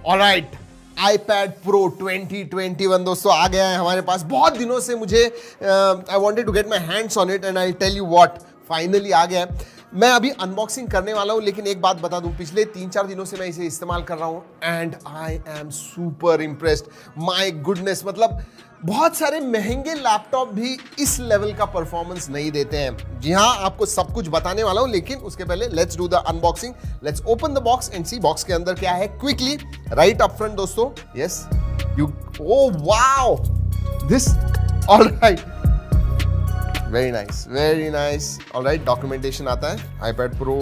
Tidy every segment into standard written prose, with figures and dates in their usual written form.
Alright, iPad Pro 2021 दोस्तों आ गया है हमारे पास। बहुत दिनों से मुझे I wanted to get my hands on it and I tell you what, finally आ गया है। मैं अभी अनबॉक्सिंग करने वाला हूं, लेकिन एक बात बता दूं, पिछले 3-4 दिनों से मैं इसे इस्तेमाल कर रहा हूं and I am super impressed. My goodness, मतलब बहुत सारे महंगे लैपटॉप भी इस लेवल का परफॉर्मेंस नहीं देते हैं। जी हाँ, आपको सब कुछ बताने वाला हूं, लेकिन उसके पहले let's do the unboxing. Let's open the box and see box के अंदर क्या है क्विकली, राइट अप फ्रंट दोस्तों। Yes you, oh wow, this, all right, very nice. All right, documentation आता है iPad Pro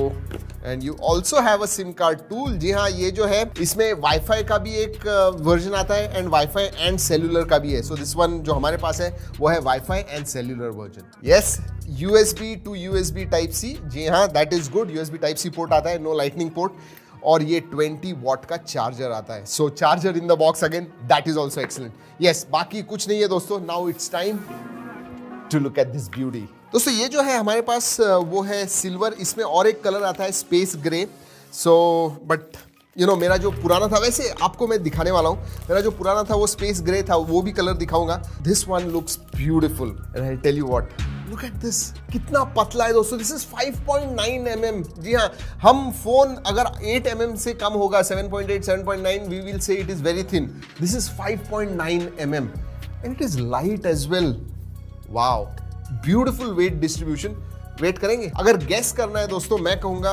and you also have a SIM card tool. जी हाँ, ये जो है इसमें वाईफाई का भी एक वर्जन आता है एंड वाईफाई एंड सेल्यूलर का भी है। सो दिस वन जो हमारे पास है वो है wifi and cellular version. Yes, USB to USB Type-C, जी हाँ, that is good. USB Type-C port आता है, नो लाइटनिंग पोर्ट, और ये 20 वॉट का चार्जर आता है। So charger in the box again, that is also excellent. Yes, बाकी कुछ नहीं है दोस्तों। Now it's time to look at this beauty. दोस्तों ये जो है हमारे पास वो है सिल्वर, इसमें और एक कलर आता है space grey. So but you know, मेरा जो पुराना था, वैसे आपको मैं दिखाने वाला हूँ, मेरा जो पुराना था वो स्पेस ग्रे था, वो भी कलर दिखाऊंगा। This one looks beautiful and I tell you what, look at this, कितना पतला है दोस्तों। This is 5.9 mm। जी हाँ, हम फोन अगर 8 mm से कम होगा, 7.8, 7.9, we will say it is very thin. This is 5.9 mm and it is light as well. Wow, beautiful weight distribution. Wait करेंगे, अगर गेस करना है दोस्तों, मैं कहूंगा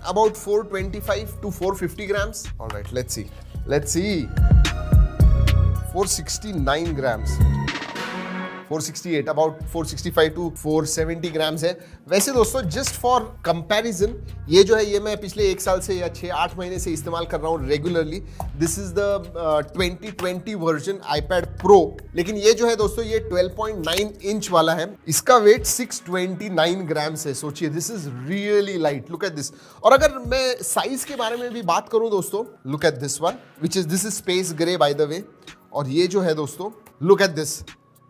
about 425 to 450 grams। Alright, let's see 469 grams, 468, about 465 to 470 grams है। वैसे दोस्तों जस्ट फॉर कंपैरिजन, ये जो है ये मैं पिछले 1 साल से या 6-8 महीने से इस्तेमाल कर रहा हूँ regularly. This is the 2020 version iPad Pro, लेकिन ये जो है दोस्तों ये 12.9 इंच वाला है। इसका वेट 629 ग्राम्स है। सोचिए, this is really light, look at this. और अगर मैं साइज के बारे में भी बात करूं दोस्तों, look at this one, this is space grey by the way. और ये जो है दोस्तों, look at this,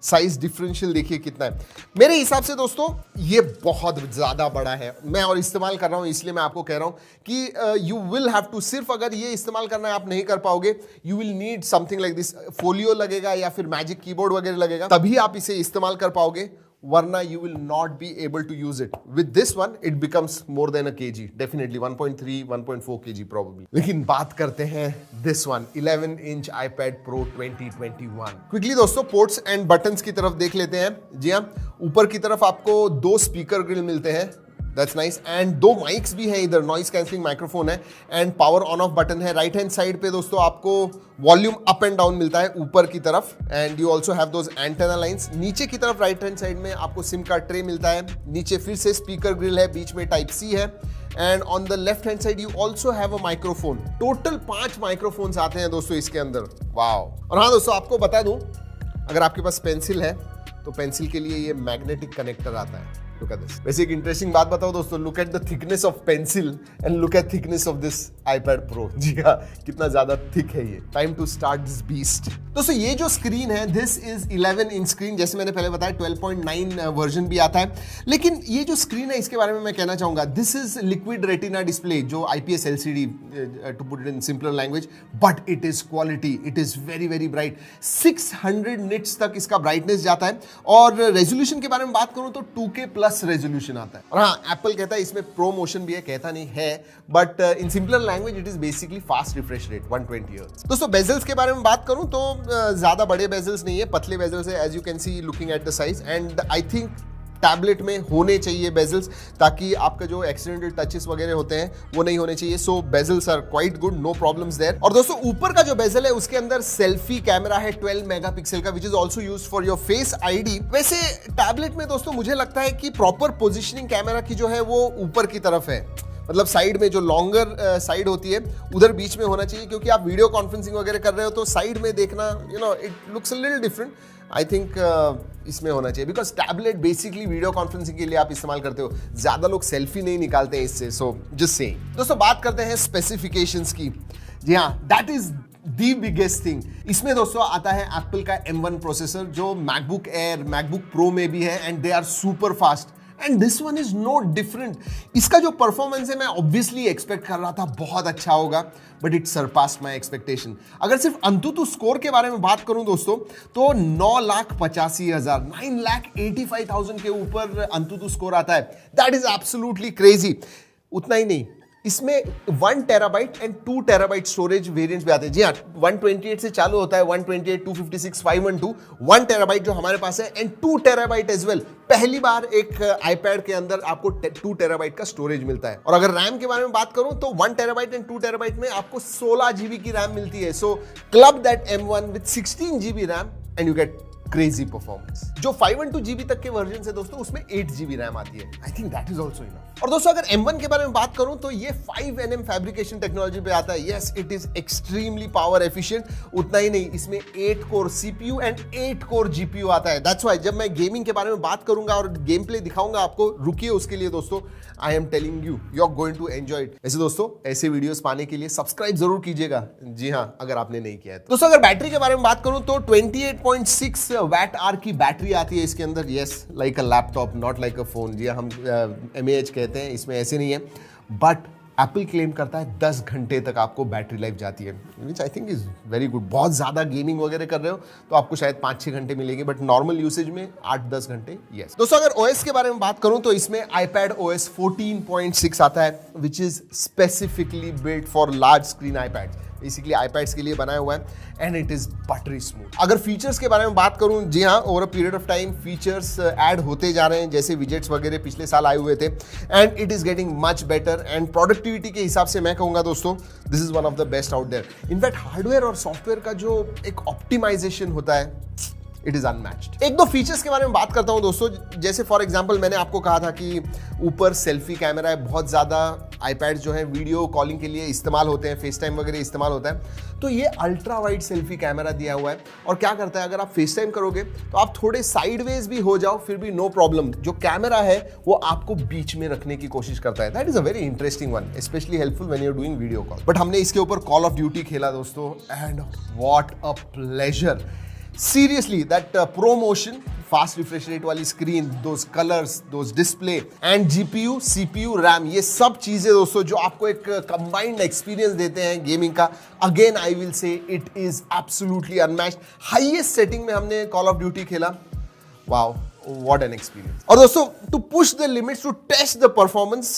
size differential देखिए कितना है। मेरे हिसाब से दोस्तों ये बहुत ज्यादा बड़ा है। मैं और इस्तेमाल कर रहा हूं, इसलिए मैं आपको कह रहा हूं कि यू विल हैव टू, सिर्फ अगर ये इस्तेमाल करना है आप नहीं कर पाओगे, you will need something like this, folio लगेगा या फिर मैजिक कीबोर्ड वगैरह लगेगा, तभी आप इसे इस्तेमाल कर पाओगे, वरना you will not be able to use it. With this one, it becomes more than a kg. Definitely 1.3, 1.4 kg probably. लेकिन बात करते हैं this one, 11 inch iPad Pro 2021. Quickly दोस्तों पोर्ट्स एंड बटन्स की तरफ देख लेते हैं। जी हाँ, ऊपर की तरफ आपको 2 स्पीकर ग्रिल मिलते हैं, दैट्स नाइस, एंड 2 माइक्स भी हैं इधर, नॉइस कैंसलिंग माइक्रोफोन है and power on off button है। राइट हैंड साइड पे दोस्तों आपको वॉल्यूम अप एंड डाउन मिलता है ऊपर की तरफ, and you also have those antenna lines. नीचे की तरफ राइट हैंड साइड में आपको सिम कार्ड ट्रे मिलता है। नीचे फिर से स्पीकर ग्रिल है, बीच में Type-C है, and on the left hand side you also have a microphone. Total 5 microphones आते हैं दोस्तों इसके अंदर। वाओ। और हाँ दोस्तों, आपको बता दूं, अगर आपके पास पेंसिल है तो पेंसिल के लिए ये मैग्नेटिक कनेक्टर आता है। Look at this. वैसे एक इंटरेस्टिंग बात बताओ दोस्तों, look at the thickness of pencil and look at thickness of this iPad Pro। जी हाँ, कितना ज्यादा थिक है ये। Time to start this beast. दोस्तों ये जो स्क्रीन है, दिस इज 11 इंच स्क्रीन, जैसे मैंने पहले बताया 12.9 वर्जन भी आता है। लेकिन ये जो स्क्रीन है इसके बारे में मैं कहना चाहूंगा, this is liquid retina display, जो IPS LCD to put it in simpler language, but it is quality, it is very very bright. 600 nits तक इसका ब्राइटनेस जाता है, और रेजोल्यूशन के बारे में बात करूं तो 2K प्लस रेजोल्यूशन आता है। और हाँ, एप्पल कहता है इसमें प्रो मोशन भी है, कहता नहीं है, but in simpler language it is basically fast refresh rate 120 hertz. दोस्तों बेजल्स के बारे में बात करूं तो ज्यादा बड़े बेजल्स नहीं है, पतले बेजल्स है, as you can see looking at the size, and I think tablet में होने चाहिए बेजल्स, ताकि आपका जो एक्सीडेंटल टचेस वगैरह होते हैं वो नहीं होने चाहिए। So bezels are quite good, no problems there. और दोस्तों ऊपर का जो बेजल है उसके अंदर सेल्फी कैमरा है 12 मेगापिक्सल का, which is also used for your face ID. वैसे टैबलेट में दोस्तों मुझे लगता है कि प्रॉपर पोजिशनिंग कैमरा की जो है वो ऊपर की तरफ है, मतलब साइड में जो लॉन्गर साइड होती है उधर बीच में होना चाहिए, क्योंकि आप वीडियो कॉन्फ्रेंसिंग वगैरह कर रहे हो तो साइड में देखना, you know, it looks a little different. I think इसमें होना चाहिए, because tablet basically video conferencing के लिए आप इस्तेमाल करते हो, ज्यादा लोग सेल्फी नहीं निकालते हैं इससे। So just saying. दोस्तों बात करते हैं स्पेसिफिकेशंस की। जी हाँ, that is the biggest thing. इसमें दोस्तों आता है एप्पल का M1 प्रोसेसर, जो मैकबुक एयर, मैकबुक प्रो में भी है, and they are super fast and this one is no different. इसका जो परफॉर्मेंस है मैं ऑब्वियसली एक्सपेक्ट कर रहा था बहुत अच्छा होगा, but it surpassed my expectation. अगर सिर्फ अंतुतु स्कोर के बारे में बात करूं दोस्तों तो 9,85,000 9,85,000 के ऊपर अंतुतु स्कोर आता है। That is absolutely crazy. उतना ही नहीं, इसमें 1 terabyte and 2 terabyte storage variants भी आते हैं। जी हाँ, 128 से चालू होता है, 128, 256, 512, 1 टेराबाइट जो हमारे पास है एंड 2 टेराबाइट एज वेल। पहली बार एक आईपैड के अंदर आपको 2 टेराबाइट का स्टोरेज मिलता है। और अगर रैम के बारे में बात करूं तो 1 टेराबाइट एंड 2 टेराबाइट में आपको 16 जीबी की रैम मिलती है। So club that M1 with 16 GB RAM and you get crazy performance. जो 512 जीबी तक के वर्जन है दोस्तों उसमें 8 जीबी रैम आती है। I think that is also enough. और दोस्तों अगर M1 के बारे में बात करूं तो ये 5nm फैब्रिकेशन टेक्नोलॉजी पे आता है। Yes, it is extremely power efficient. उतना ही नहीं, इसमें 8 core CPU and 8 core GPU आता है। दैट्स व्हाई जब मैं गेमिंग के बारे में बात करूंगा और गेम प्ले दिखाऊंगा आपको, रुकिए उसके लिए दोस्तों, I am telling you are going to enjoy it. ऐसे दोस्तों ऐसे वीडियोस पाने के लिए सब्सक्राइब जरूर कीजिएगा। जी हाँ, अगर आपने नहीं किया है तो। दोस्तों अगर बैटरी के बारे में बात करूं तो 28.6 वैट आवर की बैटरी आती है इसके अंदर। Yes, like a laptop, not like a phone. जी हम mAh कहते हैं, इसमें ऐसे नहीं है। बट एप्पल क्लेम करता है 10 घंटे तक आपको बैटरी लाइफ जाती है, which I think is very good. बहुत ज़्यादा गेमिंग वगैरह कर रहे हो तो आपको शायद 5-6 घंटे मिलेंगे, बट नॉर्मल यूसेज में 8-10 घंटे। यस दोस्तों, अगर OS के बारे में बात करूं तो इसमें iPad OS 14.6 आता है, which is specifically built for large screen iPads। Basically iPads के लिए बनाया हुआ है and it is buttery smooth. अगर फीचर्स के बारे में बात करूं, जी हाँ, over a period of time features add होते जा रहे हैं, जैसे विजेट्स वगैरह पिछले साल आए हुए थे and it is getting much better. And productivity के हिसाब से मैं कहूंगा दोस्तों this is one of the best out there. In fact hardware और सॉफ्टवेयर का जो एक ऑप्टिमाइजेशन होता है, इट इज अनमैच्ड। एक दो फीचर्स के बारे में बात करता हूं दोस्तों, जैसे फॉर एग्जांपल मैंने आपको कहा था कि ऊपर सेल्फी कैमरा है। बहुत ज़्यादा iPads जो है वीडियो कॉलिंग के लिए इस्तेमाल होते हैं, फेस टाइम वगैरह इस्तेमाल होता है, तो ये अल्ट्रा वाइड सेल्फी कैमरा दिया हुआ है। और क्या करता है, अगर आप फेस टाइम करोगे तो आप थोड़े साइडवेज भी हो जाओ फिर भी नो प्रॉब्लम, जो कैमरा है वो आपको बीच में रखने की कोशिश करता है। That is a very interesting one, specially helpful when you are doing video call. But हमने इसके ऊपर कॉल ऑफ ड्यूटी खेला दोस्तों and what a pleasure. Seriously, that Pro Motion, fast refresh rate वाली screen, those colors, those display and GPU, CPU, RAM, ये सब चीजें दोस्तों जो आपको एक combined experience देते हैं गेमिंग का, again I will say it is absolutely unmatched। highest setting में हमने Call of Duty खेला, wow, what an experience। और दोस्तों to push the limits, to test the performance,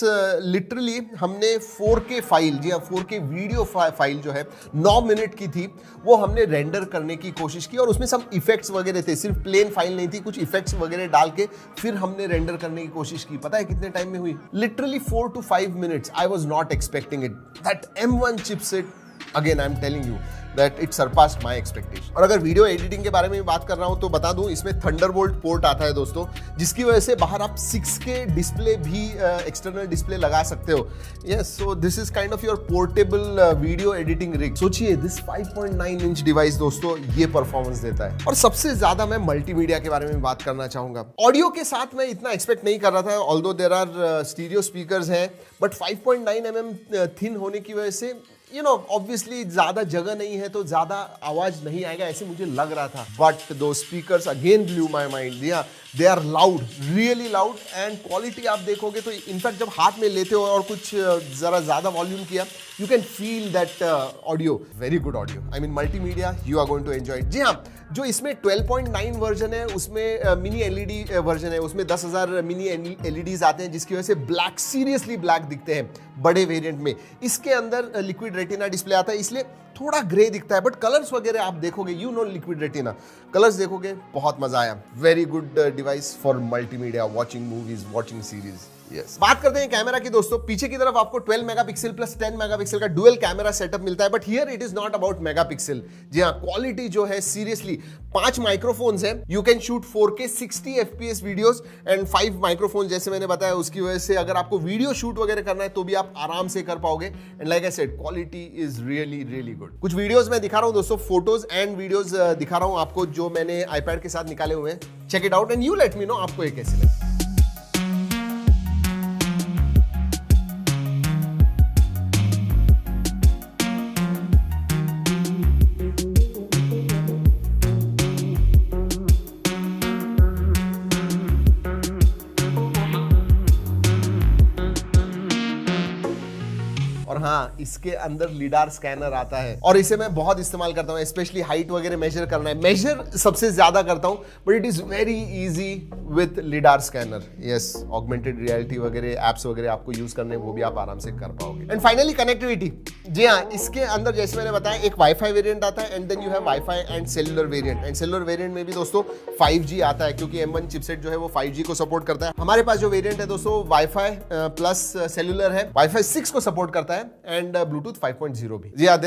literally हमने 4K फाइल, जी हाँ 4K वीडियो फाइल जो है 9 minute की थी, वो हमने रेंडर करने की कोशिश की और उसमें सब इफेक्ट्स वगैरह थे, सिर्फ प्लेन फाइल नहीं थी, कुछ इफेक्ट्स वगैरह डाल के फिर हमने रेंडर करने की कोशिश की। पता है कितने टाइम में हुई? Literally 4 to 5 minutes। I was not expecting it. That M1 chipset, again I am telling you that it surpassed my expectation। और अगर वीडियो एडिटिंग के बारे में बात कर रहा हूं तो बता दूं, इसमें थंडरबोल्ट पोर्ट आता है दोस्तों, जिसकी वजह से बाहर आप 6K डिस्प्ले भी एक्सटर्नल डिस्प्ले लगा सकते हो। Yes, so this is kind of your portable video editing rig. सोचिए दिस 5.9 इंच डिवाइस दोस्तों ये परफॉर्मेंस देता है। और सबसे ज्यादा मैं मल्टीमीडिया के बारे में बात करना चाहूंगा। ऑडियो के साथ मैं इतना एक्सपेक्ट नहीं कर रहा था, although there are stereo speakers हैं, बट 5.9 mm थिन होने की वजह से यू नो ऑब्वियसली ज्यादा जगह नहीं है तो ज्यादा आवाज नहीं आएगा ऐसे मुझे लग रहा था। बट दो speakers again blew my mind. They are loud, really loud and quality आप देखोगे तो इनफैक्ट जब हाथ में लेते हो और कुछ जरा ज्यादा वॉल्यूम किया, you can feel that audio, very good audio. I mean multimedia, you are going to enjoy it. जी हाँ, जो इसमें 12.9 वर्जन है उसमें मिनी एलईडी वर्जन है, उसमें 10,000 मिनी एलईडीज आते हैं जिसकी वजह से ब्लैक, सीरियसली ब्लैक दिखते हैं बड़े वेरिएंट में। इसके अंदर लिक्विड रेटिना डिस्प्ले आता है इसलिए थोड़ा ग्रे दिखता है, बट कलर्स वगैरह आप देखोगे, you know liquid retina colours देखोगे, बहुत मजा आया। Very good device for multimedia, watching movies, watching series. Yes. बात करते हैं कैमरा की दोस्तों। पीछे की तरफ आपको 12 मेगापिक्सल प्लस 10 मेगापिक्सल का डुअल कैमरा सेटअप मिलता है, but here it is not about megapixel. जी हाँ, क्वालिटी जो है सीरियसली, 5 माइक्रोफोन्स हैं, you can shoot 4K 60 FPS videos and 5 microphone जैसे मैंने बताया, उसकी वजह से अगर आपको वीडियो शूट वगैरह करना है तो भी आप आराम से कर पाओगे। And like I said, quality is really really good. कुछ वीडियोस मैं दिखा रहा हूं दोस्तों, फोटोज एंड वीडियोस दिखा रहा हूं आपको जो मैंने आईपैड के साथ निकाले हुए हैं। Check it out and you let me know आपको ये कैसे लगे। और हाँ, इसके अंदर लिडार स्कैनर आता है और इसे मैं बहुत इस्तेमाल करता हूँ, स्पेशली हाइट वगैरह मेजर करना है, मेजर सबसे ज्यादा करता हूँ, but it is very easy with lidar scanner. Yes, augmented reality वगैरह एप्स वगैरह आपको यूज करने, वो भी आप आराम से कर पाओगे। And finally connectivity. जी हाँ, इसके अंदर जैसे मैंने बताया एक वाईफाई वेरिएंट आता है and then you have wifi and cellular variant. And cellular variant में भी दोस्तों 5G आता है, क्योंकि M1 चिपसेट जो है वो 5G को सपोर्ट करता है। हमारे पास जो वेरिएंट है दोस्तों वाईफाई प्लस सेलुलर है, वाईफाई 6 को सपोर्ट करता है एंड ब्लूटूथ 5.0 भी। जी हाँ,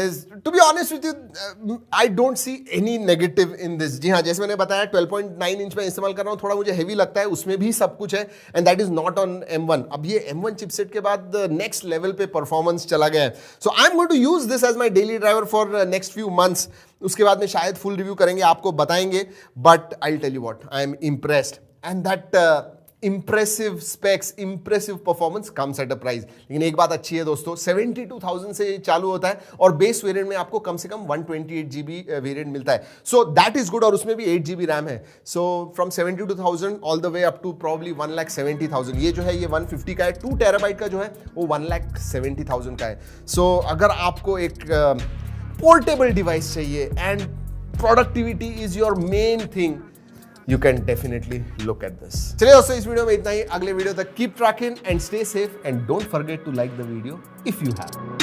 to be honest with you I don't see any negative in this. जी हाँ, जैसे मैंने बताया 12.9 इंच में इस्तेमाल कर रहा हूँ, थोड़ा मुझे हेवी लगता है, उसमें भी सब कुछ है and that is not on M1। अब ये M1 चिपसेट के बाद नेक्स्ट लेवल पे परफॉर्मेंस चला गया है, so I am going to use this as my daily driver for next few months. उसके बाद में शायद फुल रिव्यू करेंगे, आपको बताएंगे, but I will tell you what, I am impressed and that impressive specs, impressive performance comes at a price। लेकिन एक बात अच्छी है दोस्तों, 72,000 से चालू होता है और बेस वेरिएंट में आपको कम से कम 128 GB वेरिएंट मिलता है, सो दैट इज गुड। और उसमें भी 8 GB रैम है, so from 72,000 all the way up to probably 1,70,000। ये जो है ये 150 का है, 2 TB का जो है वो 1,70,000 का है। सो अगर आपको एक पोर्टेबल डिवाइस चाहिए and productivity is your main thing, you can definitely look at this। चलिए दोस्तों, इस वीडियो में इतना ही। अगले वीडियो तक keep tracking and stay safe and don't forget to like the video if you have.